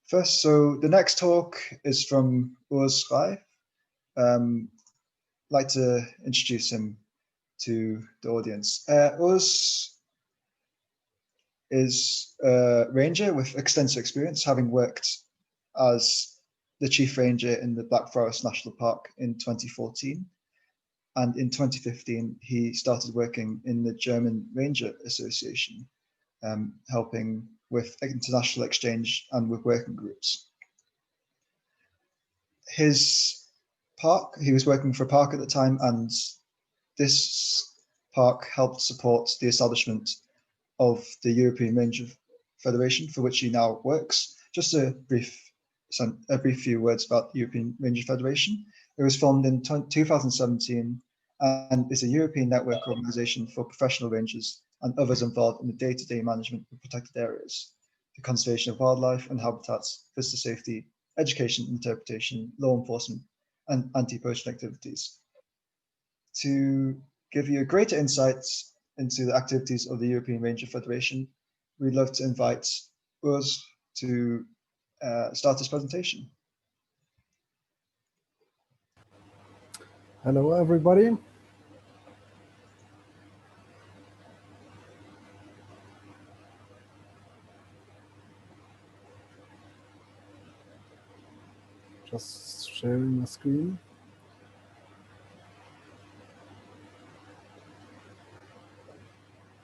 First, so the next talk is from Urs Reif. I'd like to introduce him to the audience. Urs is a ranger with extensive experience, having worked as the chief ranger in the Black Forest National Park in 2014. And in 2015, he started working in the German Ranger Association, helping with international exchange and with working groups. His park, he was working for a park at the time, and this park helped support the establishment of the European Ranger Federation, for which he now works. Just a brief few words about the European Ranger Federation. It was formed in 2017 and is a European network organization for professional rangers and others involved in the day-to-day management of protected areas, the conservation of wildlife and habitats, visitor safety, education, interpretation, law enforcement, and anti-poaching activities. To give you a greater insight into the activities of the European Ranger Federation, we'd love to invite Urs to start his presentation. Hello, everybody. Just sharing the screen.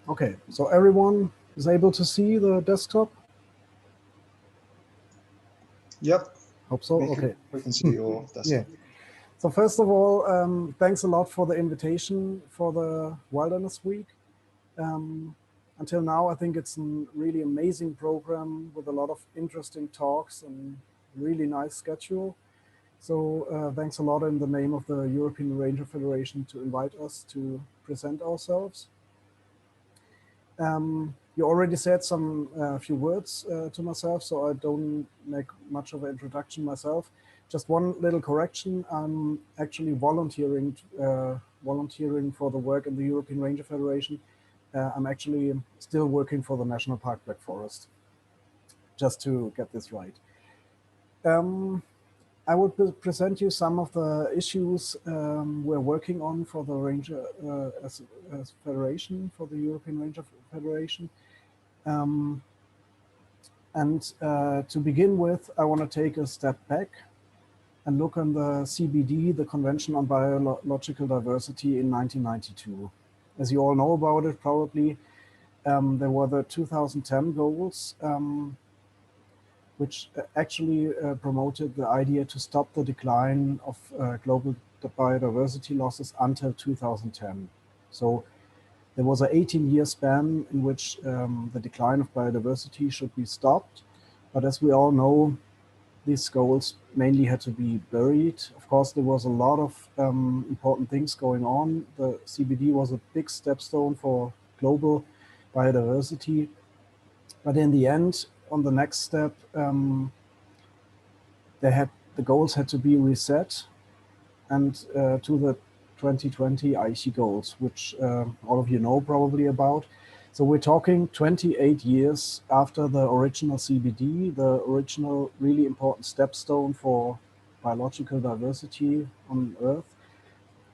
Okay, so everyone is able to see the desktop? Yep. Hope so. We can see your desktop. Yeah. So first of all, thanks a lot for the invitation for the Wilderness Week. Until now, I think it's a really amazing program with a lot of interesting talks and really nice schedule. So thanks a lot in the name of the European Ranger Federation to invite us to present ourselves. You already said some few words to myself, so I don't make much of an introduction myself. Just one little correction. I'm actually volunteering for the work in the European Ranger Federation. I'm actually still working for the National Park Black Forest, just to get this right. I would present you some of the issues we're working on for the Ranger as Federation, for the European Ranger Federation. To begin with, I want to take a step back and look on the CBD, the Convention on Biological Diversity in 1992. As you all know about it, probably, there were the 2010 goals, which actually promoted the idea to stop the decline of global biodiversity losses until 2010. So there was an 18-year span in which the decline of biodiversity should be stopped. But as we all know, these goals mainly had to be buried. Of course, there was a lot of important things going on. The CBD was a big stepstone for global biodiversity. But in the end, on the next step, the goals had to be reset and to the 2020 IC goals, which all of you know probably about. So we're talking 28 years after the original CBD, the original really important stepstone for biological diversity on Earth.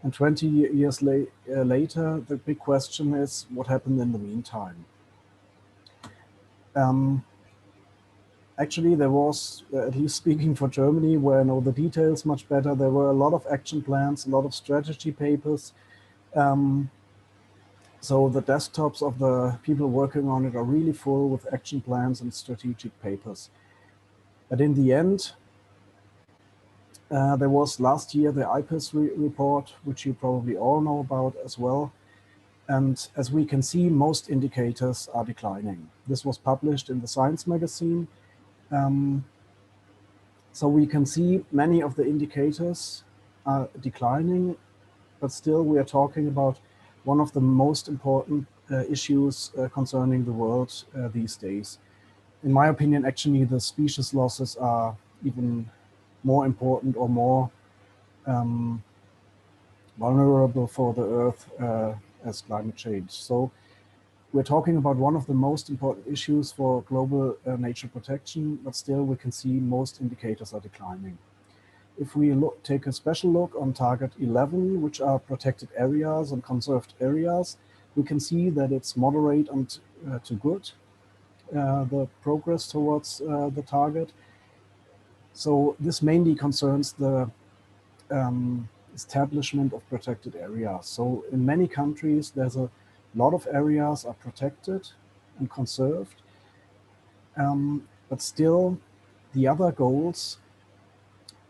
And 20 years later, the big question is what happened in the meantime? Actually, there was, at least speaking for Germany, where I know the details much better, there were a lot of action plans, a lot of strategy papers. So the desktops of the people working on it are really full with action plans and strategic papers. But in the end, there was last year the Ipis report, which you probably all know about as well. And as we can see, most indicators are declining. This was published in the Science magazine. So we can see many of the indicators are declining, but still we are talking about one of the most important issues concerning the world these days. In my opinion, actually, the species losses are even more important or more vulnerable for the Earth as climate change. So we're talking about one of the most important issues for global nature protection, but still we can see most indicators are declining. If we take a special look on target 11, which are protected areas and conserved areas, we can see that it's moderate and to good, the progress towards the target. So this mainly concerns the establishment of protected areas. So in many countries, there's a lot of areas are protected and conserved, but still the other goals,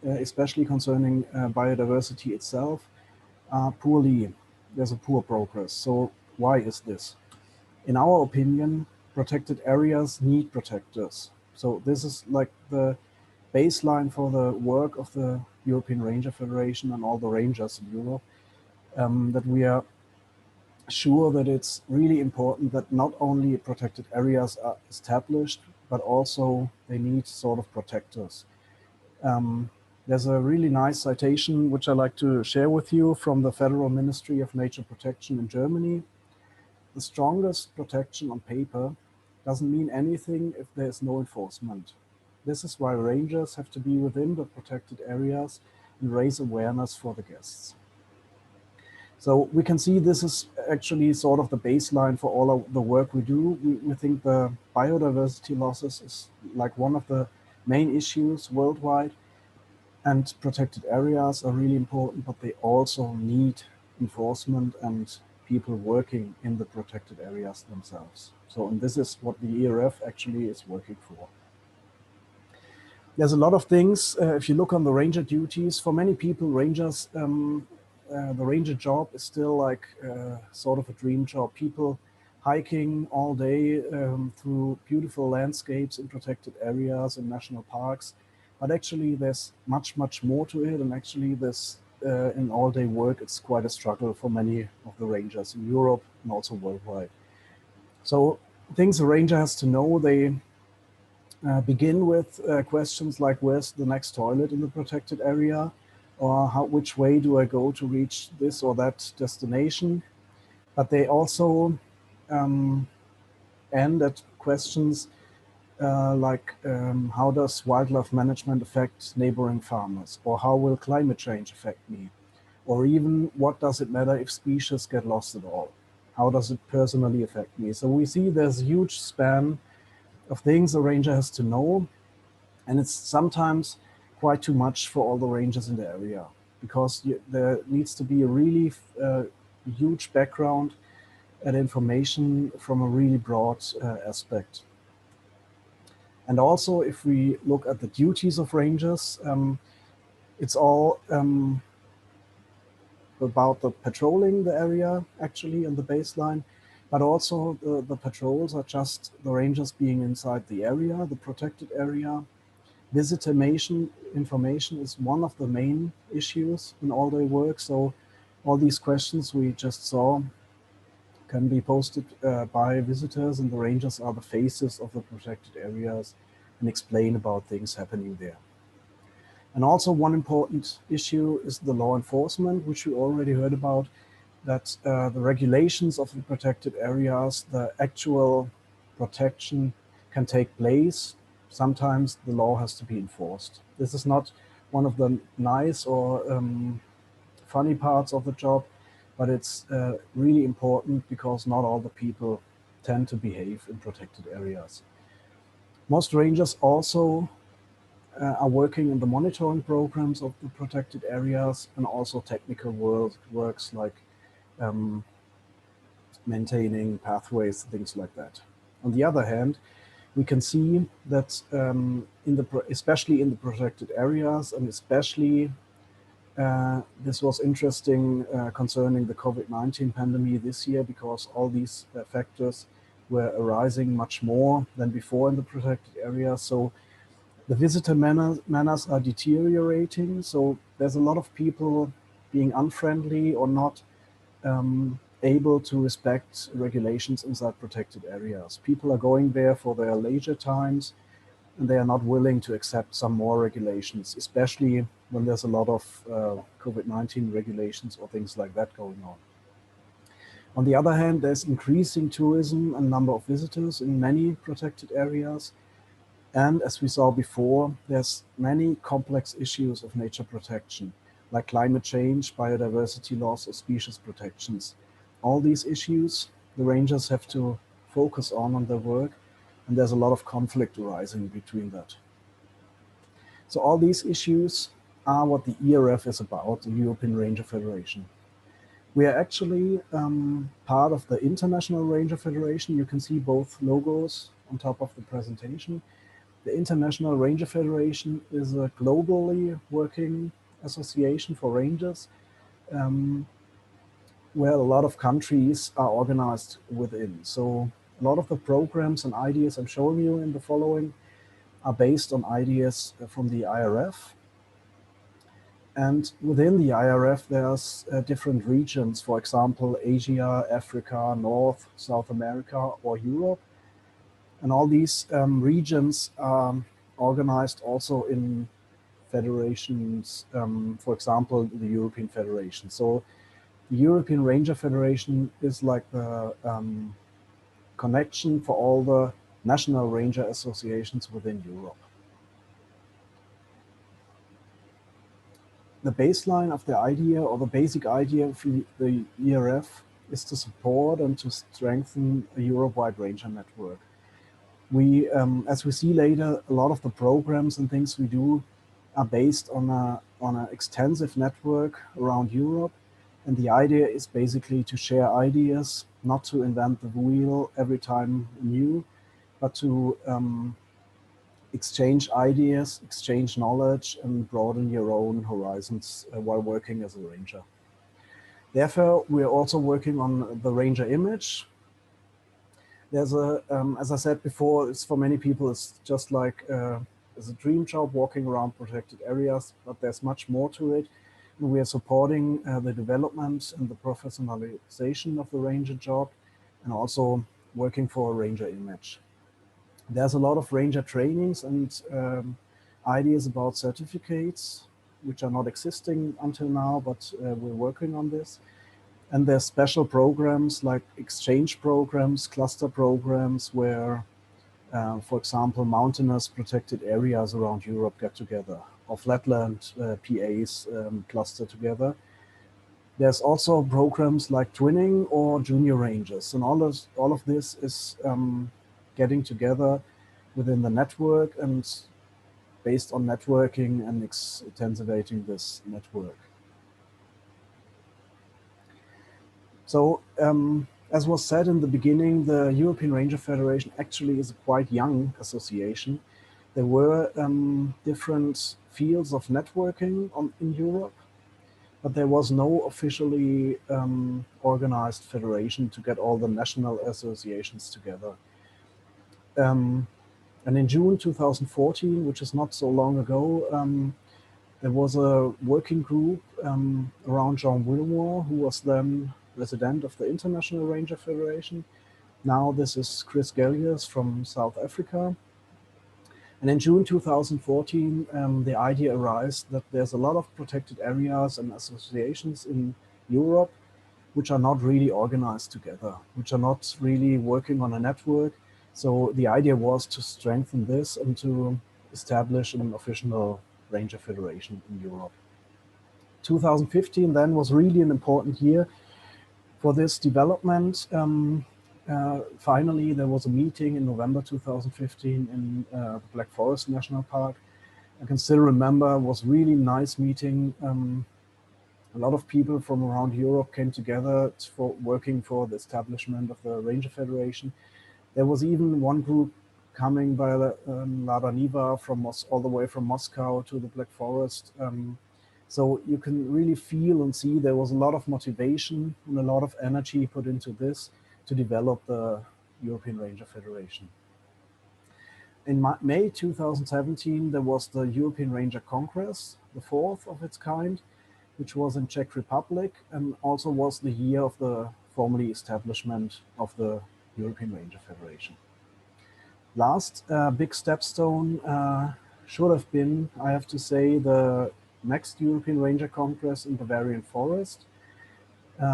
especially concerning biodiversity itself, are there's a poor progress. So why is this? In our opinion, protected areas need protectors. So this is like the baseline for the work of the European Ranger Federation and all the rangers in Europe, that we are sure that it's really important that not only protected areas are established, but also they need sort of protectors. There's a really nice citation which I like to share with you from the Federal Ministry of Nature Protection in Germany. The strongest protection on paper doesn't mean anything if there's no enforcement. This is why rangers have to be within the protected areas and raise awareness for the guests. So we can see this is actually sort of the baseline for all of the work we do. We think the biodiversity losses is like one of the main issues worldwide, and protected areas are really important, but they also need enforcement and people working in the protected areas themselves. So, and this is what the ERF actually is working for. There's a lot of things. If you look on the ranger duties, for many people, rangers, the ranger job is still like sort of a dream job. People hiking all day through beautiful landscapes in protected areas in national parks. But actually, there's much, much more to it. And actually, this in all-day work, it's quite a struggle for many of the rangers in Europe and also worldwide. So things a ranger has to know, they begin with questions like, where's the next toilet in the protected area? Or which way do I go to reach this or that destination? But they also end at questions like how does wildlife management affect neighboring farmers? Or how will climate change affect me? Or even what does it matter if species get lost at all? How does it personally affect me? So we see there's a huge span of things a ranger has to know, and it's sometimes quite too much for all the rangers in the area, because there needs to be a really huge background and information from a really broad aspect. And also, if we look at the duties of rangers, it's all about the patrolling the area, actually, in the baseline, but also the patrols are just the rangers being inside the area, the protected area. Visitor information is one of the main issues in all their work. So all these questions we just saw can be posted by visitors, and the rangers are the faces of the protected areas and explain about things happening there. And also one important issue is the law enforcement, which we already heard about, that the regulations of the protected areas, the actual protection can take place. Sometimes the law has to be enforced. This is not one of the nice or funny parts of the job, but it's really important because not all the people tend to behave in protected areas. Most rangers also are working in the monitoring programs of the protected areas and also technical works like maintaining pathways, things like that. On the other hand, we can see that especially in the protected areas, and especially this was interesting concerning the COVID-19 pandemic this year, because all these factors were arising much more than before in the protected area. So the visitor manners are deteriorating. So there's a lot of people being unfriendly or not able to respect regulations inside protected areas. People are going there for their leisure times, and they are not willing to accept some more regulations, especially when there's a lot of COVID-19 regulations or things like that going on. On the other hand, there's increasing tourism and number of visitors in many protected areas. And as we saw before, there's many complex issues of nature protection, like climate change, biodiversity loss, or species protections. All these issues, the rangers have to focus on their work, and there's a lot of conflict arising between that. So all these issues are what the ERF is about, the European Ranger Federation. We are actually part of the International Ranger Federation. You can see both logos on top of the presentation. The International Ranger Federation is a globally working association for rangers, where a lot of countries are organized within. So a lot of the programs and ideas I'm showing you in the following are based on ideas from the IRF. And within the IRF, there's different regions, for example, Asia, Africa, North, South America, or Europe. And all these regions are organized also in federations, for example, the European Federation. So the European Ranger Federation is like the connection for all the national ranger associations within Europe. The baseline of the idea, or the basic idea of the ERF, is to support and to strengthen a Europe-wide ranger network. We, as we see later, a lot of the programs and things we do are based on an extensive network around Europe. And the idea is basically to share ideas, not to invent the wheel every time new, but to exchange ideas, exchange knowledge, and broaden your own horizons while working as a ranger. Therefore, we're also working on the ranger image. There's a, as I said before, it's for many people, it's just like it's a dream job walking around protected areas, but there's much more to it. And we are supporting the development and the professionalization of the ranger job, and also working for a ranger image. There's a lot of ranger trainings and ideas about certificates, which are not existing until now, but we're working on this. And there's special programs like exchange programs, cluster programs, where, for example, mountainous protected areas around Europe get together, or flatland PAs cluster together. There's also programs like twinning or junior rangers, and all of this is getting together within the network and based on networking and intensivating this network. So, as was said in the beginning, the European Ranger Federation actually is a quite young association. There were different fields of networking in Europe, but there was no officially organized federation to get all the national associations together. And in June 2014, which is not so long ago, there was a working group around Jean Wilmore, who was then president of the International Ranger Federation. Now this is Chris Gellius from South Africa. And in June 2014, the idea arose that there's a lot of protected areas and associations in Europe which are not really organized together, which are not really working on a network. So the idea was to strengthen this and to establish an official Ranger Federation in Europe. 2015 then was really an important year for this development. Finally, there was a meeting in November 2015 in the Black Forest National Park. I can still remember, it was a really nice meeting. A lot of people from around Europe came together for working for the establishment of the Ranger Federation. There was even one group coming by Lada Niva from all the way from Moscow to the Black Forest. So you can really feel and see there was a lot of motivation and a lot of energy put into this to develop the European Ranger Federation. In May 2017, there was the European Ranger Congress, the fourth of its kind, which was in Czech Republic, and also was the year of the formally establishment of the European Ranger Federation. Last big stepstone should have been, I have to say, the next European Ranger Congress in Bavarian Forest.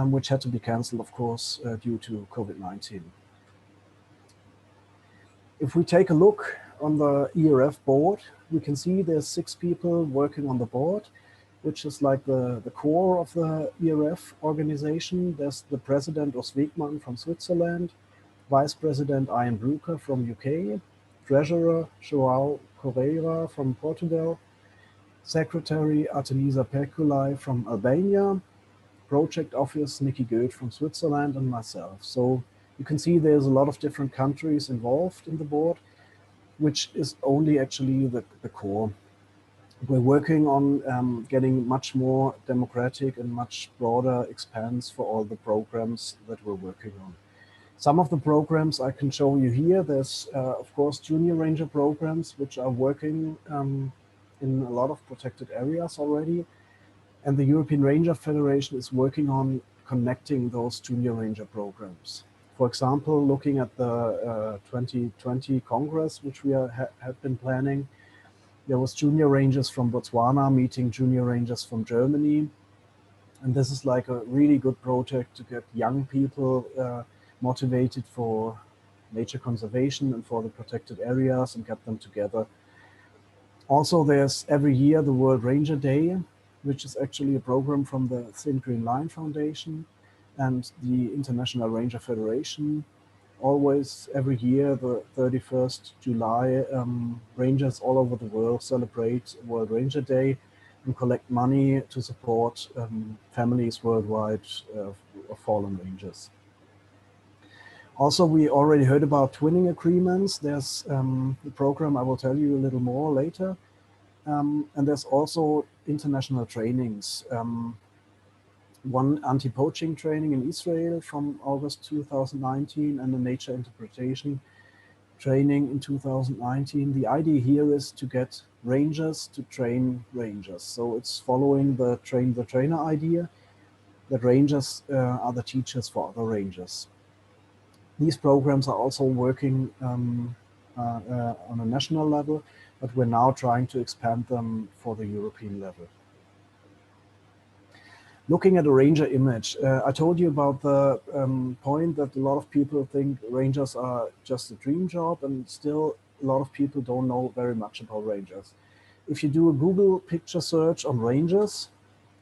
which had to be cancelled, of course, due to COVID-19. If we take a look on the ERF board, we can see there's 6 people working on the board, which is like the core of the ERF organization. There's the president, Urs Reif from Switzerland, vice president, Ian Brooker from UK, treasurer, João Correia from Portugal, secretary, Artemisa Perculai from Albania, project office, Nikki Goeth from Switzerland, and myself. So you can see there's a lot of different countries involved in the board, which is only actually the core. We're working on getting much more democratic and much broader expanse for all the programs that we're working on. Some of the programs I can show you here. There's, of course, junior ranger programs, which are working in a lot of protected areas already. And the European Ranger Federation is working on connecting those junior ranger programs. For example, looking at the 2020 Congress, which we have been planning, there was junior rangers from Botswana meeting junior rangers from Germany. And this is like a really good project to get young people motivated for nature conservation and for the protected areas and get them together. Also, there's every year the World Ranger Day, which is actually a program from the Thin Green Line Foundation and the International Ranger Federation. Always every year, the 31st July, rangers all over the world celebrate World Ranger Day and collect money to support families worldwide of fallen rangers. Also, we already heard about twinning agreements. There's a program I will tell you a little more later. And there's also international trainings. One anti-poaching training in Israel from August 2019 and a nature interpretation training in 2019. The idea here is to get rangers to train rangers. So it's following the train the trainer idea, that rangers are the teachers for other rangers. These programs are also working on a national level, but we're now trying to expand them for the European level. Looking at a ranger image, I told you about the point that a lot of people think rangers are just a dream job, and still a lot of people don't know very much about rangers. If you do a Google picture search on rangers,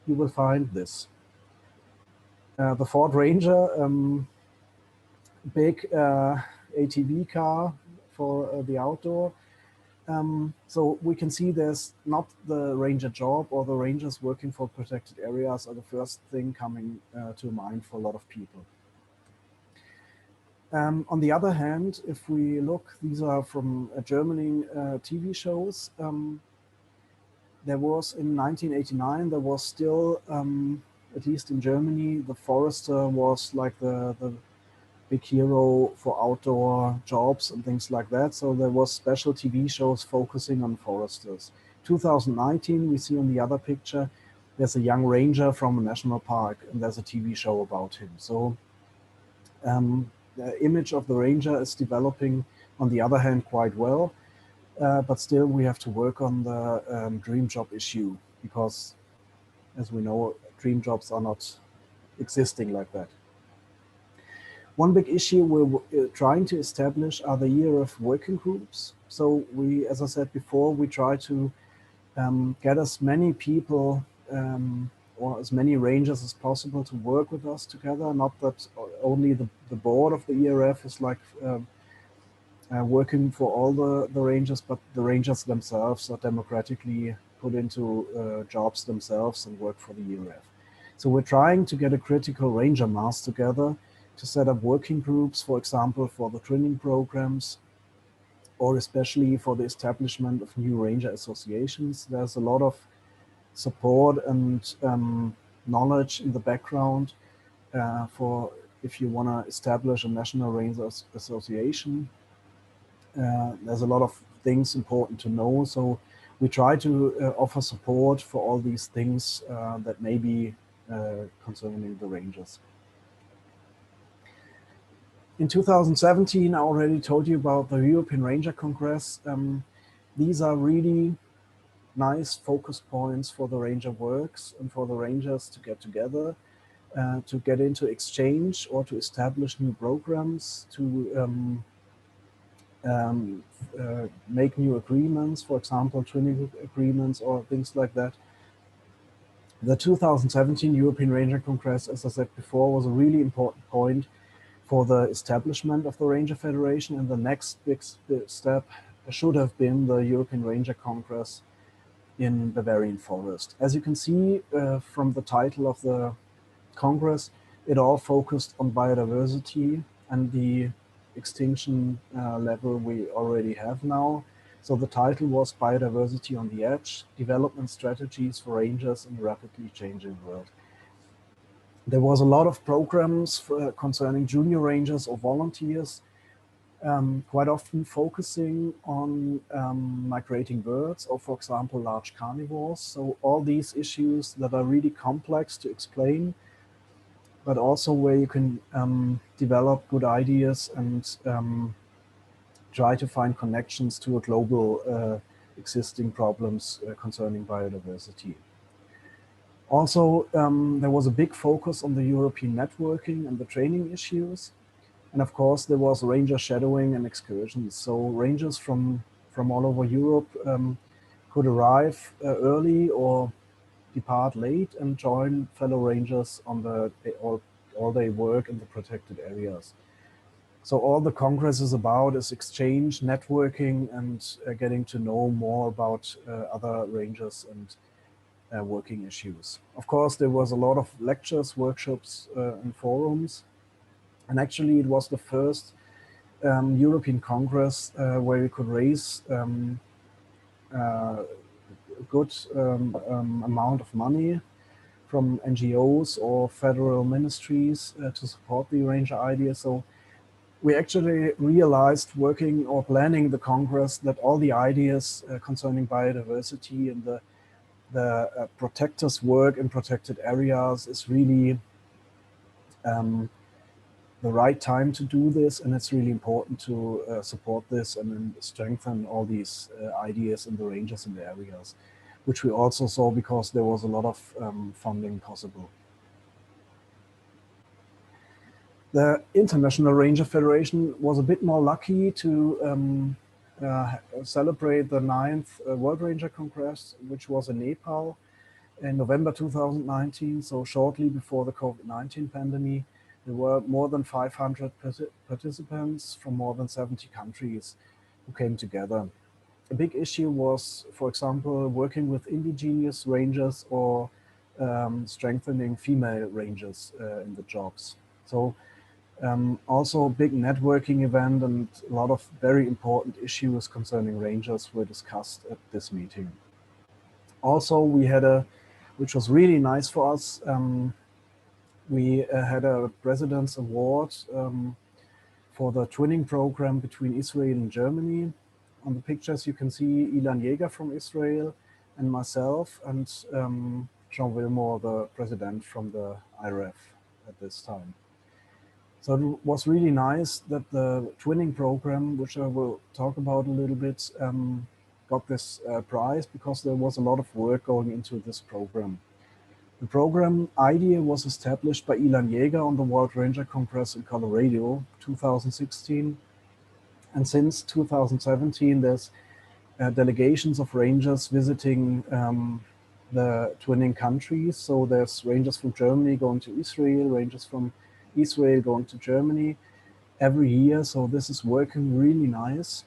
you will find this. The Ford Ranger, big ATV car for the outdoor. So we can see there's not the ranger job or the rangers working for protected areas are the first thing coming to mind for a lot of people. On the other hand, if we look, these are from Germany TV shows. There was in 1989, there was still, at least in Germany, the forester was like the big hero for outdoor jobs and things like that. So there was special TV shows focusing on foresters. 2019, we see on the other picture, there's a young ranger from a national park and there's a TV show about him. So the image of the ranger is developing on the other hand quite well, but still we have to work on the dream job issue because, as we know, dream jobs are not existing like that. One big issue we're trying to establish are the ERF working groups. So we, as I said before, we try to get as many people or as many rangers as possible to work with us together. Not that only the board of the ERF is like working for all the rangers, but the rangers themselves are democratically put into jobs themselves and work for the ERF. So we're trying to get a critical ranger mass together to set up working groups, for example, for the training programs, or especially for the establishment of new ranger associations. There's a lot of support and knowledge in the background for if you want to establish a national ranger association. There's a lot of things important to know. So we try to offer support for all these things that may be concerning the rangers. In 2017, I already told you about the European Ranger Congress. These are really nice focus points for the ranger works and for the rangers to get together. to get into exchange or to establish new programs, to make new agreements, for example, twinning agreements or things like that. The 2017 European Ranger Congress, as I said before, was a really important point for the establishment of the Ranger Federation, and the next big step should have been the European Ranger Congress in Bavarian Forest. As you can see from the title of the Congress, it all focused on biodiversity and the extinction level we already have now. So the title was Biodiversity on the Edge, Development Strategies for Rangers in a Rapidly Changing World. There was a lot of programs concerning junior rangers or volunteers, quite often focusing on migrating birds or, for example, large carnivores. So all these issues that are really complex to explain, but also where you can develop good ideas and try to find connections to a global existing problems concerning biodiversity. Also, there was a big focus on the European networking and the training issues. And of course, there was ranger shadowing and excursions. So rangers from all over Europe could arrive early or depart late and join fellow rangers on the all-day work in the protected areas. So all the Congress is about is exchange, networking, and getting to know more about other rangers and working issues. Of course, there was a lot of lectures, workshops, and forums. And actually, it was the first European Congress where we could raise a good amount of money from NGOs or federal ministries to support the Ranger idea. So we actually realized, working or planning the Congress, that all the ideas concerning biodiversity and the protectors' work in protected areas is really the right time to do this, and it's really important to support this and strengthen all these ideas in the rangers in the areas, which we also saw because there was a lot of funding possible. The International Ranger Federation was a bit more lucky to celebrate the 9th World Ranger Congress, which was in Nepal in November 2019, so shortly before the COVID-19 pandemic. There were more than 500 participants from more than 70 countries who came together. A big issue was, for example, working with indigenous rangers or strengthening female rangers in the jobs. So also a big networking event, and a lot of very important issues concerning rangers were discussed at this meeting. Also, we had which was really nice for us, we had a President's Award for the twinning program between Israel and Germany. On the pictures, you can see Ilan Yeager from Israel and myself, and Jean Wilmore, the president from the IRF at this time. So it was really nice that the twinning program, which I will talk about a little bit, got this prize because there was a lot of work going into this program. The program idea was established by Ilan Yeager on the World Ranger Congress in Colorado, 2016. And since 2017, there's delegations of rangers visiting the twinning countries. So there's rangers from Germany going to Israel, rangers from Israel going to Germany every year. So this is working really nice.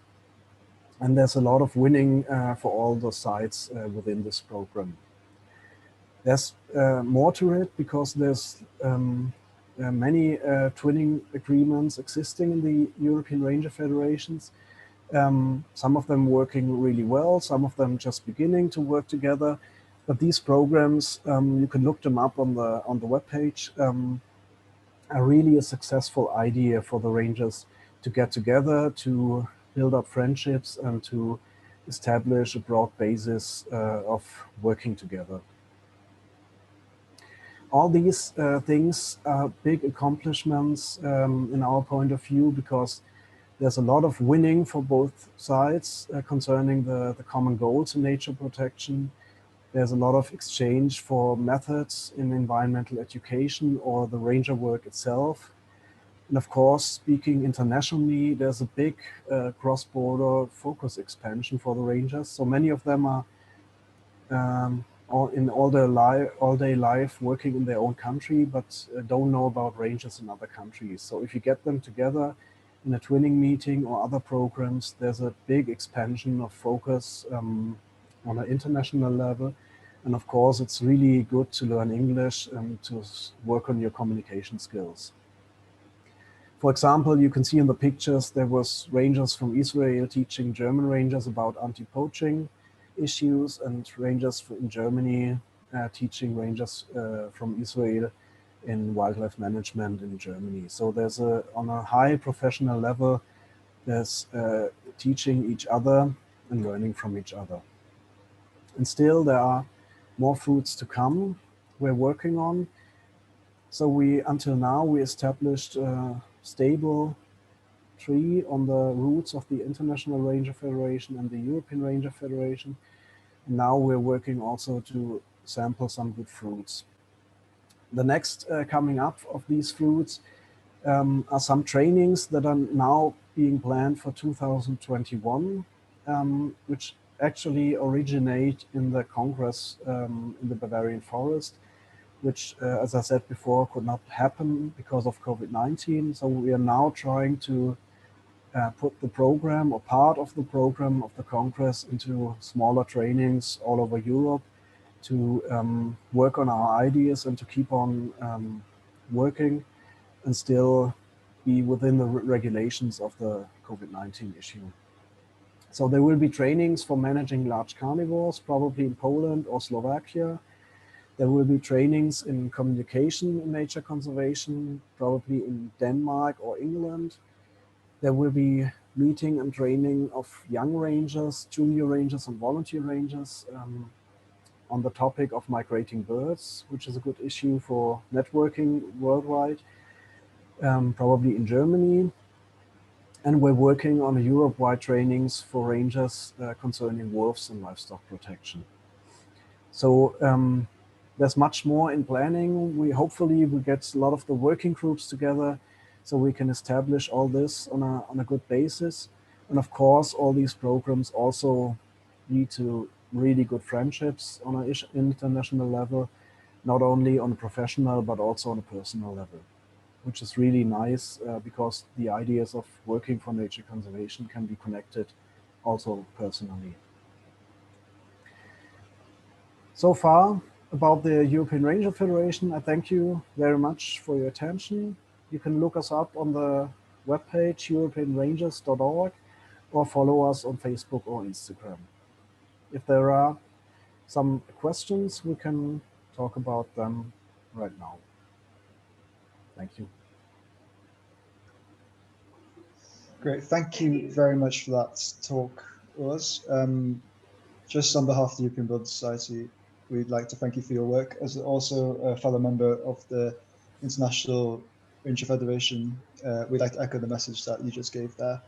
And there's a lot of winning for all the sites within this program. There's more to it because there's many twinning agreements existing in the European Ranger Federations. Some of them working really well, some of them just beginning to work together. But these programs, you can look them up on the webpage, are really a successful idea for the Rangers to get together, to build up friendships, and to establish a broad basis of working together. All these things are big accomplishments in our point of view, because there's a lot of winning for both sides concerning the common goals in nature protection. There's a lot of exchange for methods in environmental education or the ranger work itself. And of course, speaking internationally, there's a big cross-border focus expansion for the rangers. So many of them are all day life working in their own country, but don't know about rangers in other countries. So if you get them together in a twinning meeting or other programs, there's a big expansion of focus on an international level. And of course, it's really good to learn English and to work on your communication skills. For example, you can see in the pictures, there was rangers from Israel teaching German rangers about anti-poaching issues, and rangers in Germany teaching rangers from Israel in wildlife management in Germany. So there's on a high professional level, there's teaching each other and learning from each other. And still there are more fruits to come we're working on. So until now, we established a stable tree on the roots of the International Ranger Federation and the European Ranger Federation. And now we're working also to sample some good fruits. The next coming up of these fruits are some trainings that are now being planned for 2021, which actually originate in the Congress in the Bavarian Forest, which, as I said before, could not happen because of COVID-19. So we are now trying to put the program or part of the program of the Congress into smaller trainings all over Europe to work on our ideas and to keep on working and still be within the regulations of the COVID-19 issue. So there will be trainings for managing large carnivores, probably in Poland or Slovakia. There will be trainings in communication in nature conservation, probably in Denmark or England. There will be meeting and training of young rangers, junior rangers and volunteer rangers on the topic of migrating birds, which is a good issue for networking worldwide, probably in Germany. And we're working on a Europe-wide trainings for rangers concerning wolves and livestock protection. So there's much more in planning. Hopefully we get a lot of the working groups together so we can establish all this on a good basis. And of course, all these programs also lead to really good friendships on an international level, not only on a professional, but also on a personal level, which is really nice because the ideas of working for nature conservation can be connected also personally. So far about the European Ranger Federation, I thank you very much for your attention. You can look us up on the webpage europeanrangers.org or follow us on Facebook or Instagram. If there are some questions, we can talk about them right now. Thank you. Great. Thank you very much for that talk, Urs. Just on behalf of the European Blood Society, we'd like to thank you for your work. As also a fellow member of the International Ranger Federation, we'd like to echo the message that you just gave there.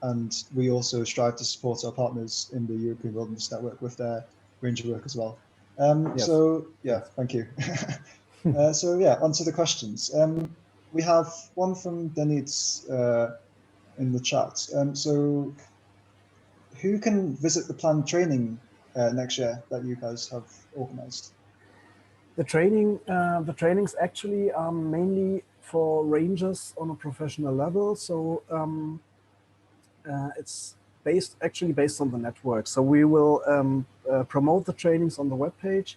And we also strive to support our partners in the European Wilderness Network with their ranger work as well. Yes. So yeah, Yes. thank you. So yeah, onto the questions. We have one from Denitz in the chat. So who can visit the planned training next year that you guys have organized? The trainings actually are mainly for rangers on a professional level. So it's actually based on the network. So we will promote the trainings on the webpage.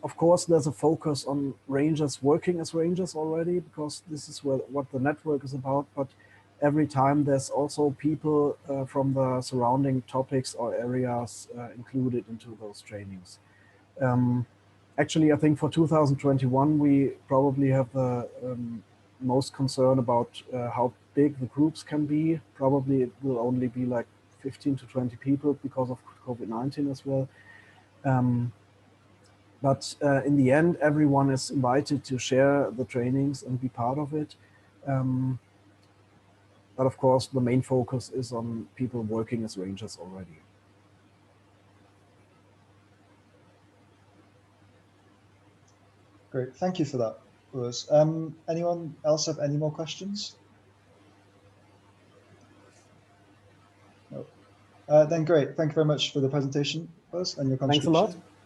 Of course, there's a focus on rangers working as rangers already, because this is what the network is about. But every time there's also people from the surrounding topics or areas included into those trainings. Actually, I think for 2021, we probably have the most concern about how big the groups can be. Probably it will only be like 15 to 20 people because of COVID-19 as well. But in the end, everyone is invited to share the trainings and be part of it. But of course, the main focus is on people working as rangers already. Great, thank you for that, Urs. Anyone else have any more questions? No. Then great, thank you very much for the presentation, Urs, and your Thanks a contribution. lot.